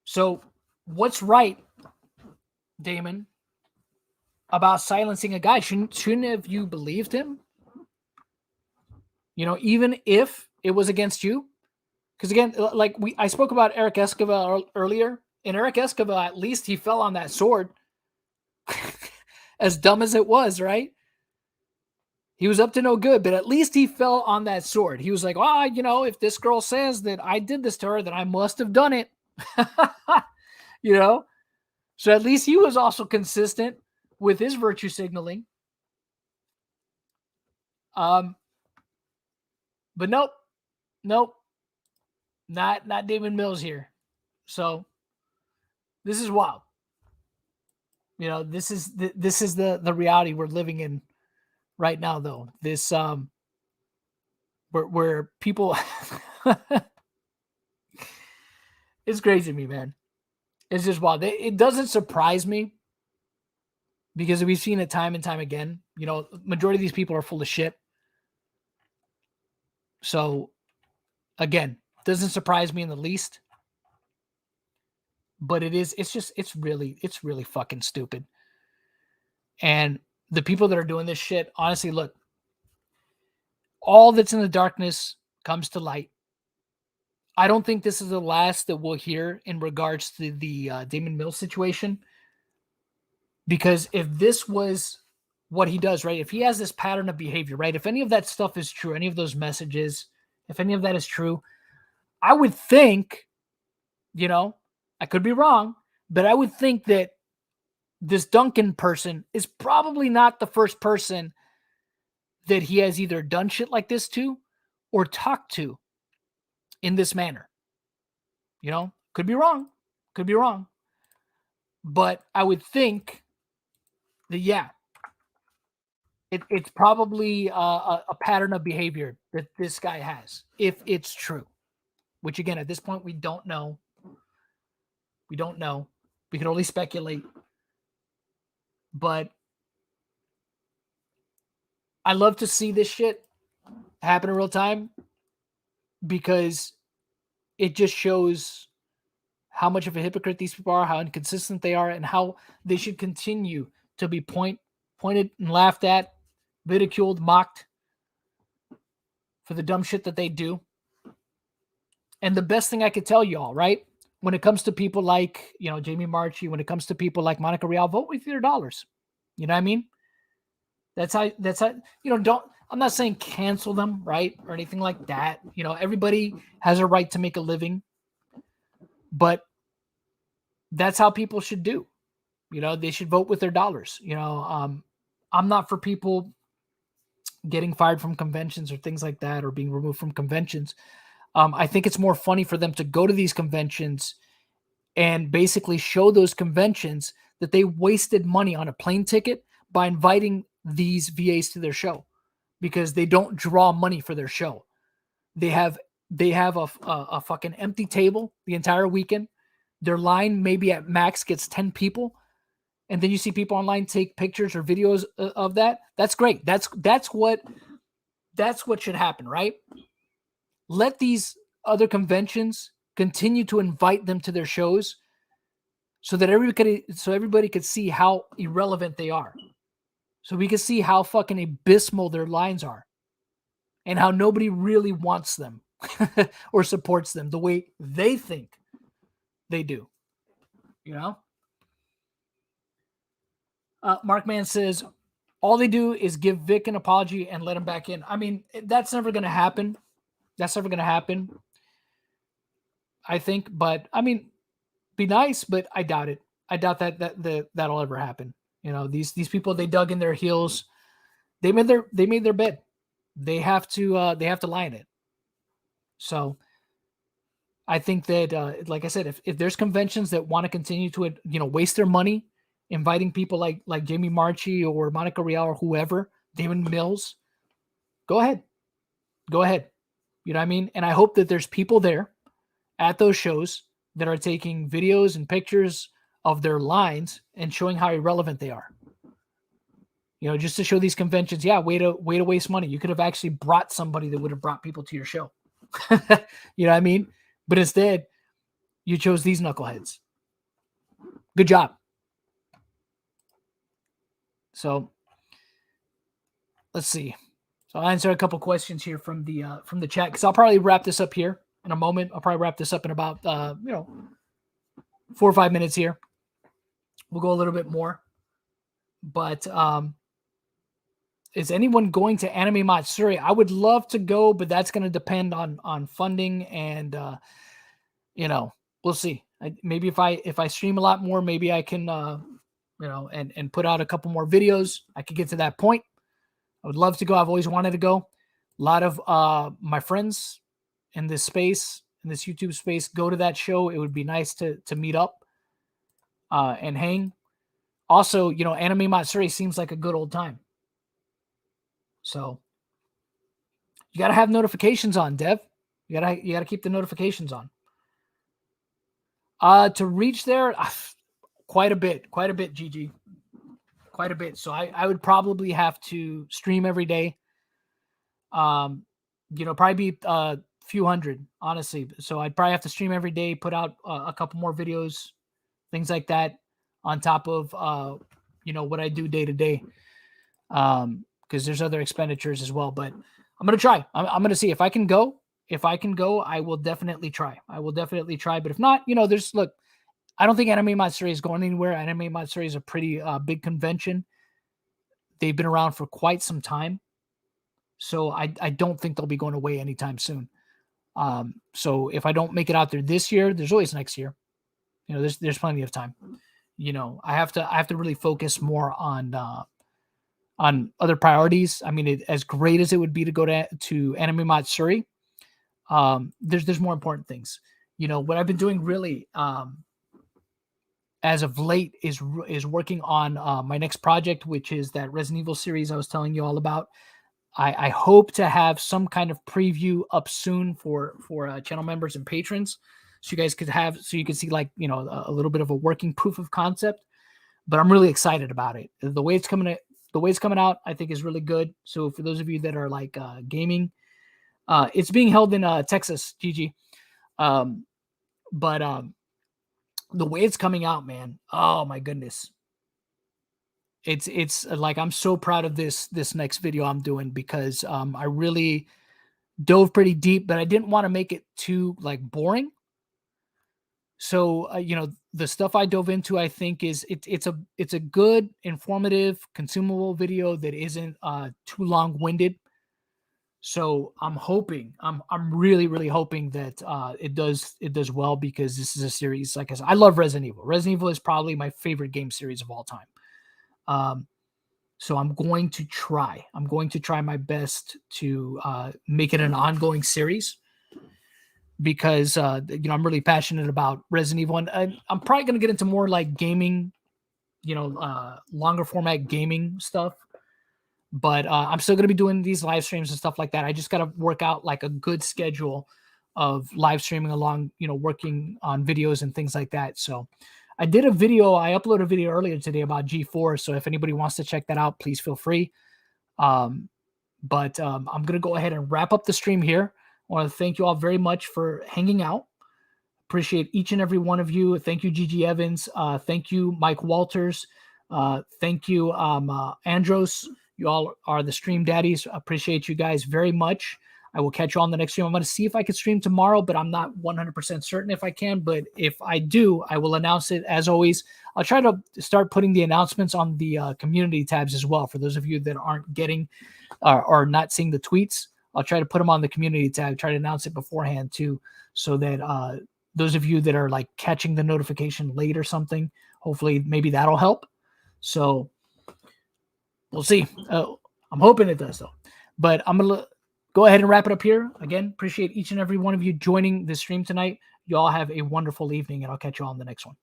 So what's right, Daman, about silencing a guy? Shouldn't have you believed him? You know, even if it was against you? Because again, like I spoke about Eric Escobar earlier. And Eric Escobar, at least he fell on that sword. As dumb as it was, right? He was up to no good, but at least he fell on that sword. He was like, you know, if this girl says that I did this to her, then I must have done it. You know? So at least he was also consistent with his virtue signaling. But nope. Not Daman Mills here. So this is wild. You know, this is the reality we're living in right now, though. This where people it's crazy to me, man. It's just wild. It doesn't surprise me because we've seen it time and time again. You know, majority of these people are full of shit. So again, doesn't surprise me in the least. But it's really fucking stupid. And the people that are doing this shit, honestly, look, all that's in the darkness comes to light. I don't think this is the last that we'll hear in regards to the Daman Mills situation. Because if this was what he does, right? If he has this pattern of behavior, right? If any of that stuff is true, any of those messages, if any of that is true, I would think, you know, I could be wrong, but I would think that this Duncan person is probably not the first person that he has either done shit like this to or talked to in this manner. You know, could be wrong. But I would think that, yeah, it's probably a pattern of behavior that this guy has, if it's true. Which, again, at this point, we don't know. We can only speculate. But I love to see this shit happen in real time because it just shows how much of a hypocrite these people are, how inconsistent they are, and how they should continue to be pointed and laughed at, ridiculed, mocked for the dumb shit that they do. And the best thing I could tell y'all, right? When it comes to people like, you know, Jamie Marchi, when it comes to people like Monica Real, vote with your dollars. You know what I mean? That's how, you know, I'm not saying cancel them, right? Or anything like that. You know, everybody has a right to make a living, but that's how people should do. You know, they should vote with their dollars. You know, I'm not for people getting fired from conventions or things like that, or being removed from conventions. I think it's more funny for them to go to these conventions and basically show those conventions that they wasted money on a plane ticket by inviting these VAs to their show, because they don't draw money for their show. They have a fucking empty table the entire weekend. Their line maybe at max gets 10 people. And then you see people online take pictures or videos of that. That's great. That's what should happen, right? Let these other conventions continue to invite them to their shows so that everybody could see how irrelevant they are. So we can see how fucking abysmal their lines are and how nobody really wants them or supports them the way they think they do. You know? Mark Mann says, all they do is give Vic an apology and let him back in. I mean, that's never going to happen. I think, but I mean, be nice, but I doubt it. I doubt that'll ever happen. You know, these people, they dug in their heels. They made their bed. They have to lie in it. So I think that, like I said, if there's conventions that want to continue to, waste their money inviting people like Jamie Marchi or Monica Rial or whoever, Damon Mills, go ahead. Go ahead. You know what I mean? And I hope that there's people there at those shows that are taking videos and pictures of their lines and showing how irrelevant they are. You know, just to show these conventions, yeah, way to waste money. You could have actually brought somebody that would have brought people to your show. You know what I mean? But instead, you chose these knuckleheads. Good job. So let's see. So I'll answer a couple questions here from the chat, because I'll probably wrap this up here in a moment. I'll probably wrap this up in about 4 or 5 minutes here. We'll go a little bit more. But is anyone going to Anime Matsuri? I would love to go, but that's going to depend on funding, and we'll see. Maybe if I stream a lot more, maybe I can and put out a couple more videos. I could get to that point. I would love to go. I've always wanted to go. A lot of my friends in this space, in this YouTube space, go to that show. It would be nice to meet up and hang. Also, Anime Matsuri seems like a good old time. So you got to have notifications on, Dev. You got to keep the notifications on. To reach there, quite a bit, GG. Quite a bit. So I would probably have to stream every day. Probably be a few hundred, honestly. So I'd probably have to stream every day, put out a couple more videos, things like that, on top of what I do day to day. Because there's other expenditures as well. But I'm gonna try. I'm gonna see if I can go. If I can go, I will definitely try. But if not, look, I don't think Anime Matsuri is going anywhere. Anime Matsuri is a pretty big convention. They've been around for quite some time. So I don't think they'll be going away anytime soon. So if I don't make it out there this year, there's always next year. There's plenty of time. I have to really focus more on other priorities. I mean, as great as it would be to go to Anime Matsuri, there's more important things. What I've been doing really as of late is working on my next project, which is that Resident Evil series I was telling you all about. I hope to have some kind of preview up soon for channel members and patrons, so you guys so you could see a little bit of a working proof of concept. But I'm really excited about it. The way it's coming out, I think, is really good. So for those of you that are like gaming, it's being held in Texas, GG. But the way it's coming out, man, oh my goodness. It's like, I'm so proud of this next video I'm doing, because I really dove pretty deep, but I didn't want to make it too boring. So the stuff I dove into, I think it's a good, informative, consumable video that isn't too long-winded. So I'm really, really hoping that it does well, because this is a series, like I said, I love Resident Evil. Resident Evil is probably my favorite game series of all time. So I'm going to try my best to make it an ongoing series, because I'm really passionate about Resident Evil, and I'm probably going to get into more like gaming, longer format gaming stuff. But I'm still going to be doing these live streams and stuff like that. I just got to work out like a good schedule of live streaming along, working on videos and things like that. So I uploaded a video earlier today about G4. So if anybody wants to check that out, please feel free. But I'm going to go ahead and wrap up the stream here. I want to thank you all very much for hanging out. Appreciate each and every one of you. Thank you, Gigi Evans. Thank you, Mike Walters. Thank you, Andros. You all are the stream daddies. Appreciate you guys very much. I will catch you on the next stream. I'm going to see if I can stream tomorrow, but I'm not 100% certain if I can. But if I do, I will announce it as always. I'll try to start putting the announcements on the community tabs as well. For those of you that aren't getting or not seeing the tweets, I'll try to put them on the community tab, try to announce it beforehand too, so that those of you that are like catching the notification late or something, hopefully maybe that'll help. So we'll see. I'm hoping it does though. But I'm going to go ahead and wrap it up here. Again, appreciate each and every one of you joining the stream tonight. You all have a wonderful evening, and I'll catch you all on the next one.